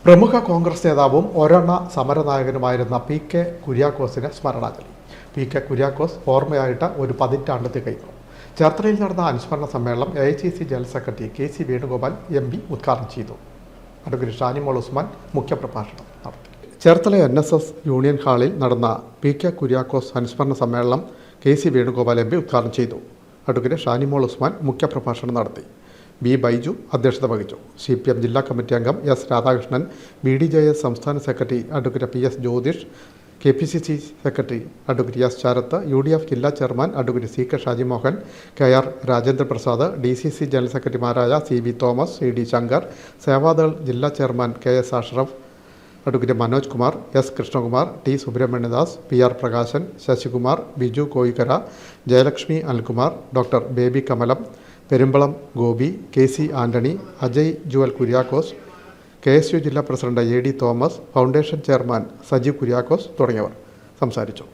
പ്രമുഖ കോൺഗ്രസ് നേതാവും ഒരെണ്ണ സമരനായകനുമായിരുന്ന പി.കെ. കുര്യാക്കോസിന് സ്മരണാഞ്ജലി. പി.കെ. കുര്യാക്കോസ് ഓർമ്മയായിട്ട് ഒരു പതിറ്റാണ്ട് തികയുന്നു. ചേർത്തലയിൽ നടന്ന അനുസ്മരണ സമ്മേളനം AICC general secretary K C. Venugopal MP. ഉദ്ഘാടനം ചെയ്തു. അഡ്വക്കേറ്റ് ഷാനിമോൾ ഉസ്മാൻ മുഖ്യപ്രഭാഷണം നടത്തി. ചേർത്തല NSS യൂണിയൻ ഹാളിൽ നടന്ന പി.കെ. കുര്യാക്കോസ് അനുസ്മരണ സമ്മേളനം കെ.സി. വേണുഗോപാൽ എം.പി. ഉദ്ഘാടനം ചെയ്തു. അഡ്വക്കേറ്റ് ഷാനിമോൾ ഉസ്മാൻ മുഖ്യപ്രഭാഷണം നടത്തി. ബി. ബൈജു അധ്യക്ഷത വഹിച്ചു. CPM ജില്ലാ കമ്മിറ്റി അംഗം S. രാധാകൃഷ്ണൻ, BDJS സംസ്ഥാന secretary advocate P.S. Jyothish, KPCC secretary advocate S. Sarath, UDF ജില്ലാ chairman advocate C.K. Shajimohan, KR. Rajendraprasad, DCC general സെക്രട്ടറിമാരായ C.V. തോമസ്, C.D. ശങ്കർ, സേവാദൾ ജില്ലാ chairman K.S. Ashraf, advocate Manoj Kumar, S. Krishnakumar, T. Subrahmanyadas, P.R. Prakashan, Sasikumar, Biju Koyikkara, Jayalakshmi Anilkumar, doctor Baby Kamalam, Perumbalam Gopi, KC. Antony, Ajay Jewel Kuriakose, KSU ജില്ലാ president A.D. Thomas, foundation chairman Sajeev Kuriakose തുടങ്ങിയവർ സംസാരിച്ചു.